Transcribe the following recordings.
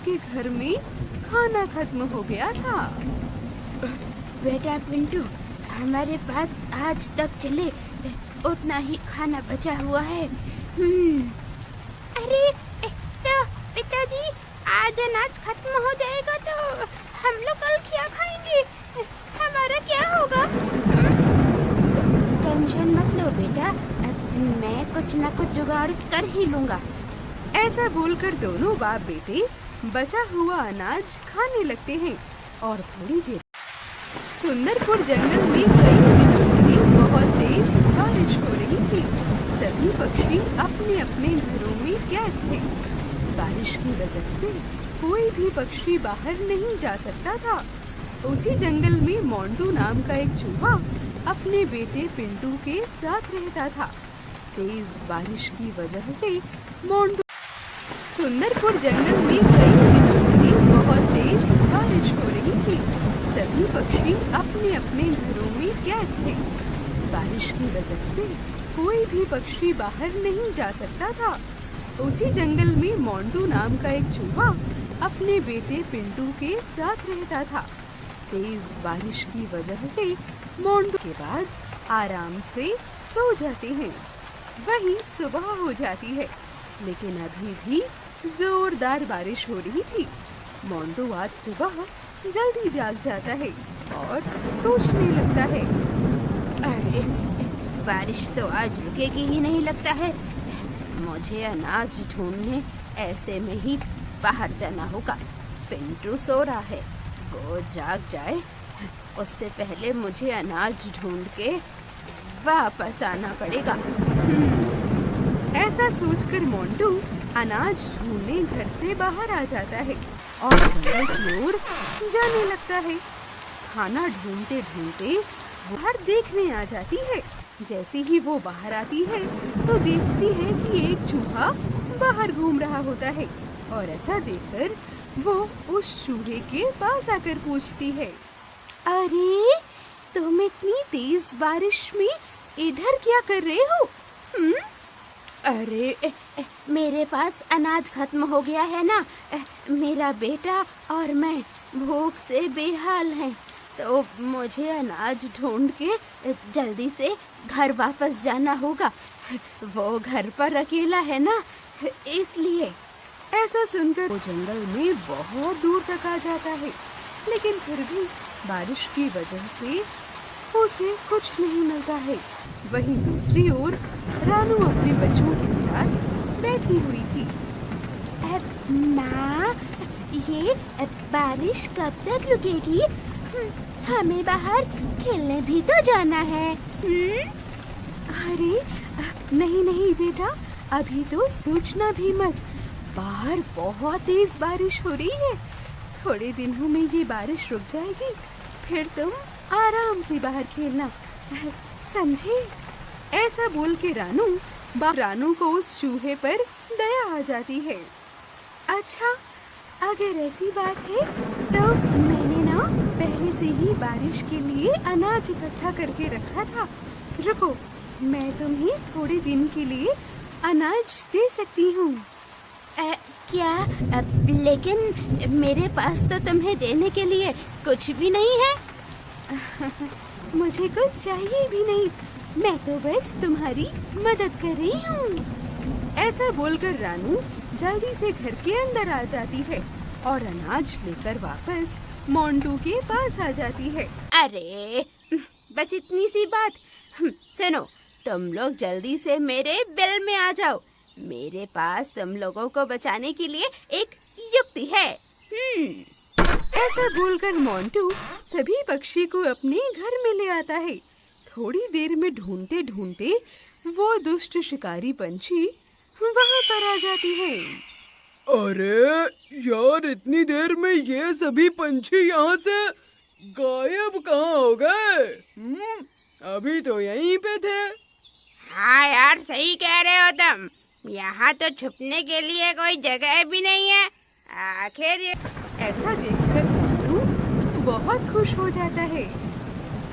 के घर में खाना खत्म हो गया था। बेटा पिंटू, हमारे पास आज तक चले उतना ही खाना बचा हुआ है। अरे तो पिताजी, आज अनाज खत्म हो जाएगा तो हम लोग कल क्या खाएंगे? हमारा क्या होगा? टेंशन मत लो बेटा, मैं कुछ न कुछ जुगाड़ कर ही लूंगा। ऐसा बोलकर दोनों बाप बेटे बचा हुआ अनाज खाने लगते हैं और थोड़ी देर सुंदरपुर जंगल में कई दिनों से बहुत तेज बारिश हो रही थी। सभी पक्षी अपने अपने घरों में कैद थे। बारिश की वजह से कोई भी पक्षी बाहर नहीं जा सकता था। उसी जंगल में मोंटू नाम का एक चूहा अपने बेटे पिंटू के साथ रहता था। तेज बारिश की वजह से मोंटू सुंदरपुर जंगल में कई दिनों से बहुत तेज बारिश हो रही थी। सभी पक्षी अपने अपने घरों में कैद थे। बारिश की वजह से कोई भी पक्षी बाहर नहीं जा सकता था। उसी जंगल में मोंटू नाम का एक चूहा अपने बेटे पिंटू के साथ रहता था। तेज बारिश की वजह से मोंटू के बाद आराम से सो जाते हैं। वहीं सुबह हो जाती है, लेकिन अभी भी जोरदार बारिश हो रही थी। मोंटू आज सुबह जल्दी जाग जाता है और सोचने लगता है, अरे बारिश तो आज रुकेगी ही नहीं लगता है। मुझे अनाज ढूंढने ऐसे में ही बाहर जाना होगा। पिंटू सो रहा है, वो जाग जाए उससे पहले मुझे अनाज ढूंढ के वापस आना पड़ेगा। ऐसा सोचकर मोंटू अनाज ढूंढने घर से बाहर आ जाता है और जंगल की ओर जाने लगता है। खाना ढूंढते ढूंढते बाहर देखने आ जाती है। जैसे ही वो बाहर आती है तो देखती है कि एक चूहा बाहर घूम रहा होता है और ऐसा देखकर वो उस चूहे के पास आकर पूछती है, अरे तुम इतनी तेज बारिश में इधर क्या कर रहे हो? अरे मेरे पास अनाज खत्म हो गया है ना। मेरा बेटा और मैं भूख से बेहाल हैं, तो मुझे अनाज ढूंढ के जल्दी से घर वापस जाना होगा। वो घर पर अकेला है ना, इसलिए। ऐसा सुनकर वो जंगल में बहुत दूर तक आ जाता है, लेकिन फिर भी बारिश की वजह से उसे कुछ नहीं मिलता है। वहीं दूसरी ओर रानू अपने बच्चों के साथ बैठी हुई थी। माँ, ये बारिश कब तक रुकेगी? हमें बाहर खेलने भी तो जाना है। अरे नहीं नहीं बेटा, अभी तो सोचना भी मत। बाहर बहुत तेज बारिश हो रही है। थोड़े दिनों में ये बारिश रुक जाएगी, फिर तुम आराम से बाहर खेलना, समझे? ऐसा बोल के रानू को उस चूहे पर दया आ जाती है। अच्छा, अगर ऐसी बात है तो मैंने ना पहले से ही बारिश के लिए अनाज इकट्ठा करके रखा था। रुको, मैं तुम्हें थोड़े दिन के लिए अनाज दे सकती हूँ। क्या? लेकिन मेरे पास तो तुम्हें देने के लिए कुछ भी नहीं है। मुझे कुछ चाहिए भी नहीं, मैं तो बस तुम्हारी मदद कर रही हूँ। ऐसा बोलकर रानू जल्दी से घर के अंदर आ जाती है और अनाज लेकर वापस मोंटू के पास आ जाती है। अरे बस इतनी सी बात। सुनो, तुम लोग जल्दी से मेरे बिल में आ जाओ। मेरे पास तुम लोगों को बचाने के लिए एक युक्ति है। ऐसा बोलकर मोंटू सभी पक्षी को अपने घर में ले आता है। थोड़ी देर में ढूंढते ढूंढते वो दुष्ट शिकारी पंछी वहाँ पर आ जाती है। अरे यार, इतनी देर में ये सभी पंछी यहाँ से गायब कहाँ हो गए? अभी तो यहीं पे थे। हाँ यार, सही कह रहे हो तुम। यहाँ तो छुपने के लिए कोई जगह भी नहीं है। आखिर ये ऐसा देखकर मोंटू बहुत खुश हो जाता है।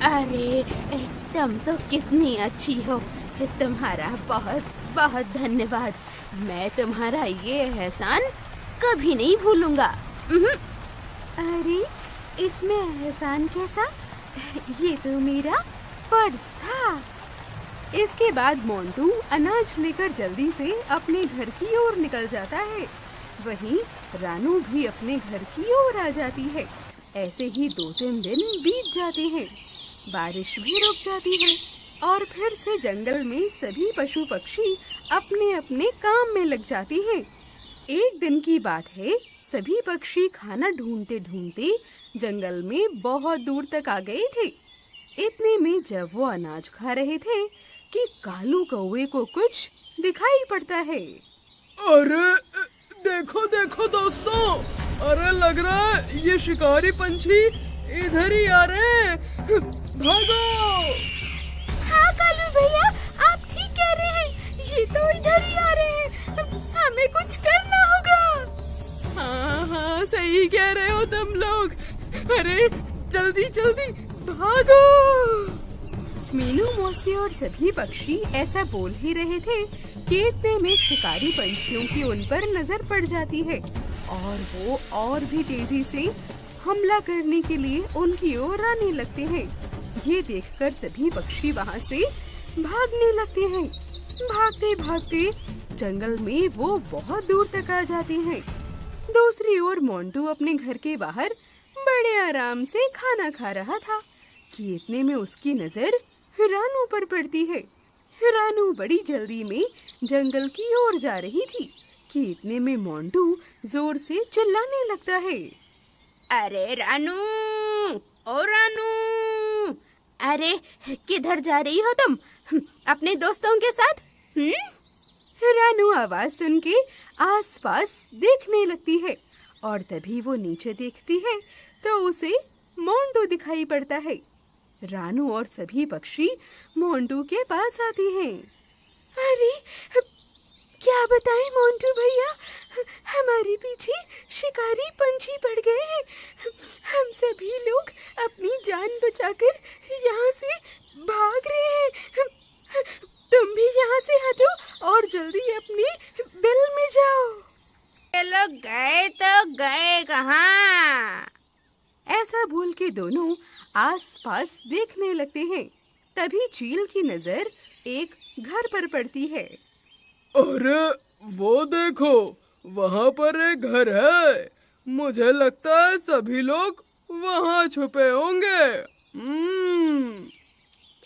अरे तुम तो कितनी अच्छी हो, तुम्हारा बहुत बहुत धन्यवाद। मैं तुम्हारा ये एहसान कभी नहीं भूलूंगा। अरे इसमें एहसान कैसा, ये तो मेरा फर्ज था। इसके बाद मोंटू अनाज लेकर जल्दी से अपने घर की ओर निकल जाता है। वहीं रानू भी अपने घर की ओर आ जाती है। ऐसे ही 2-3 दिन बीत जाते हैं। बारिश भी रुक जाती है और फिर से जंगल में सभी पशु पक्षी अपने अपने काम में लग जाते हैं। एक दिन की बात है, सभी पक्षी खाना ढूंढते ढूंढते जंगल में बहुत दूर तक आ गए थे। इतने में जब वो अनाज खा रहे थे कि कालू कौवे को कुछ दिखाई पड़ता है। अरे देखो देखो दोस्तों, अरे लग रहा है ये शिकारी पंछी इधर ही आ रहे हैं। भागो! हाँ कालू भैया, आप ठीक कह रहे हैं, ये तो इधर ही आ रहे हैं, हमें कुछ करना होगा। हाँ हाँ सही कह रहे हो तुम लोग, अरे जल्दी जल्दी भागो। मीनू मौसी और सभी पक्षी ऐसा बोल ही रहे थे कि इतने में शिकारी पंछियों की उन पर नजर पड़ जाती है और वो और भी तेजी से हमला करने के लिए उनकी ओर आने लगते हैं। ये देखकर सभी पक्षी वहाँ से भागने लगते हैं। भागते भागते जंगल में वो बहुत दूर तक आ जाते हैं। दूसरी ओर मोंटू अपने घर के बाहर बड़े आराम से खाना खा रहा था कि इतने में उसकी नजर रानू पर पड़ती है। रानू बड़ी जल्दी में जंगल की ओर जा रही थी कि इतने में मोंटू जोर से चिल्लाने लगता है। अरे रानू, ओ रानू, अरे किधर जा रही हो तुम अपने दोस्तों के साथ? रानू आवाज सुन के आसपास देखने लगती है और तभी वो नीचे देखती है तो उसे मोंटू दिखाई पड़ता है। रानू और सभी पक्षी मोंटू के पास आते हैं। अरे क्या बताएं मोंटू भैया, हमारे पीछे शिकारी पंछी पड़ गए हैं। हम सभी लोग अपनी जान बचाकर यहाँ से भाग रहे हैं। तुम भी यहाँ से हटो और जल्दी अपने बिल में जाओ। ये लोग गए तो गए कहाँ? ऐसा बोल के दोनों आसपास देखने लगते हैं। तभी चील की नजर एक घर पर पड़ती है। अरे वो देखो, वहाँ पर एक घर है। मुझे लगता है सभी लोग वहाँ छुपे होंगे।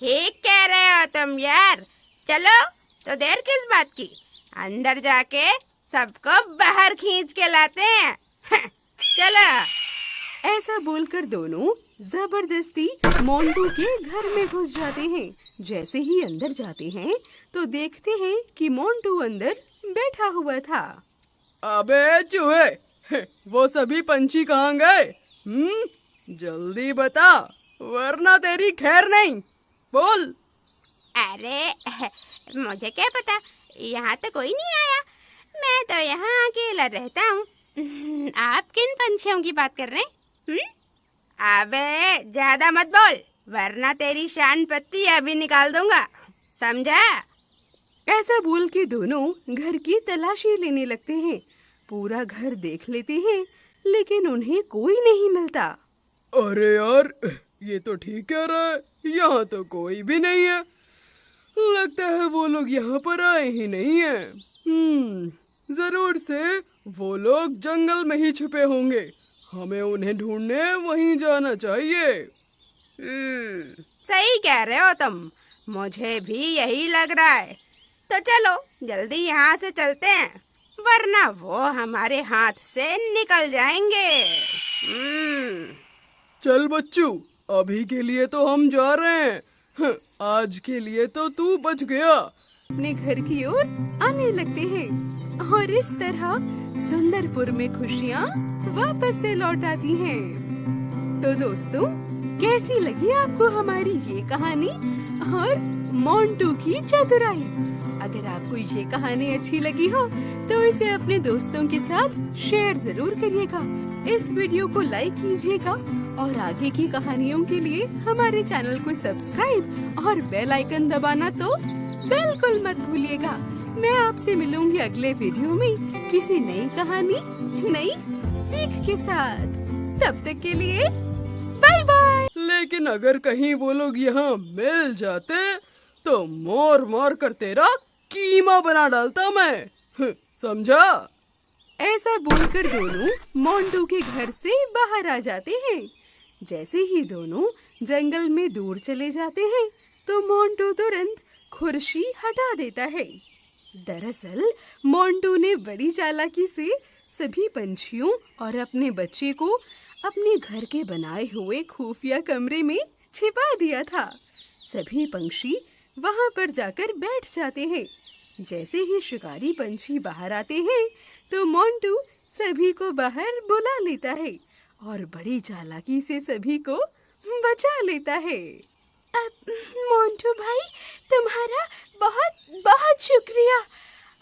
ठीक कह रहे हो तुम यार। चलो तो देर किस बात की, अंदर जाके सबको बाहर खींच के लाते हैं। चलो। ऐसा बोलकर दोनों जबरदस्ती मोंटू के घर में घुस जाते हैं। जैसे ही अंदर जाते हैं तो देखते हैं कि मोंटू अंदर बैठा हुआ था। अबे चूहे, वो सभी पंछी कहाँ गए? जल्दी बता, वरना तेरी खैर नहीं। बोल। अरे मुझे क्या पता, यहाँ तो कोई नहीं आया। मैं तो यहाँ अकेला रहता हूँ। आप किन पंछियों की बात कर रहे हैं? अबे ज्यादा मत बोल, वरना तेरी शान पत्ती अभी निकाल दूंगा, समझा? ऐसा बोल के दोनों घर की तलाशी लेने लगते हैं। पूरा घर देख लेते हैं लेकिन उन्हें कोई नहीं मिलता। अरे यार, ये तो ठीक कह रहा है, यहाँ तो कोई भी नहीं है। लगता है वो लोग यहाँ पर आए ही नहीं हैं। जरूर से वो लोग जंगल में ही छुपे होंगे। हमें उन्हें ढूंढने वहीं जाना चाहिए। सही कह रहे हो तुम, मुझे भी यही लग रहा है। तो चलो जल्दी यहाँ से चलते हैं, वरना वो हमारे हाथ से निकल जाएंगे। चल बच्चू, अभी के लिए तो हम जा रहे हैं। आज के लिए तो तू बच गया। अपने घर की ओर आने लगते हैं और इस तरह सुंदरपुर में खुशियाँ वापस से लौट आती हैं। तो दोस्तों, कैसी लगी आपको हमारी ये कहानी और मोंटू की चतुराई? अगर आपको ये कहानी अच्छी लगी हो तो इसे अपने दोस्तों के साथ शेयर जरूर करिएगा। इस वीडियो को लाइक कीजिएगा और आगे की कहानियों के लिए हमारे चैनल को सब्सक्राइब और बेल आइकन दबाना तो बिल्कुल मत भूलिएगा। मैं आपसे मिलूंगी अगले वीडियो में किसी नई कहानी नई सीख के साथ। तब तक के लिए बाय बाय। लेकिन अगर कहीं वो लोग यहाँ मिल जाते तो मार मार कर तेरा कीमा बना डालता मैं, समझा? ऐसा बोलकर दोनों मोंटू के घर से बाहर आ जाते हैं। जैसे ही दोनों जंगल में दूर चले जाते हैं तो मोंटू तुरंत खुर्शी हटा देता है। दरअसल मोंटू ने बड़ी चालाकी से सभी पंछियों और अपने बच्चे को अपने घर के बनाए हुए खुफिया कमरे में छिपा दिया था। सभी पंछी वहां पर जाकर बैठ जाते हैं। जैसे ही शिकारी पंछी बाहर आते हैं तो मोंटू सभी को बाहर बुला लेता है और बड़ी चालाकी से सभी को बचा लेता है। मोंटू भाई, तुम्हारा बहुत बहुत शुक्रिया।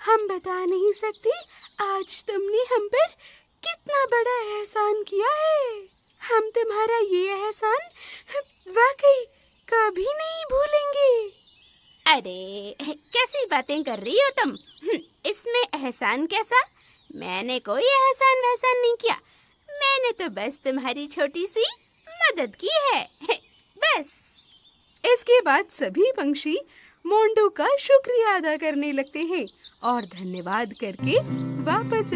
हम बता नहीं सकते आज तुमने हम पर कितना बड़ा एहसान किया है। हम तुम्हारा ये एहसान वाकई कभी नहीं भूलेंगे। अरे कैसी बातें कर रही हो तुम? इसमें एहसान कैसा? मैंने कोई एहसान वहसान नहीं किया। मैंने तो बस तुम्हारी छोटी सी मदद की है, बस। इसके बाद सभी पंछी मोंटू का शुक्रिया अदा करने लगते हैं और धन्यवाद करके वापस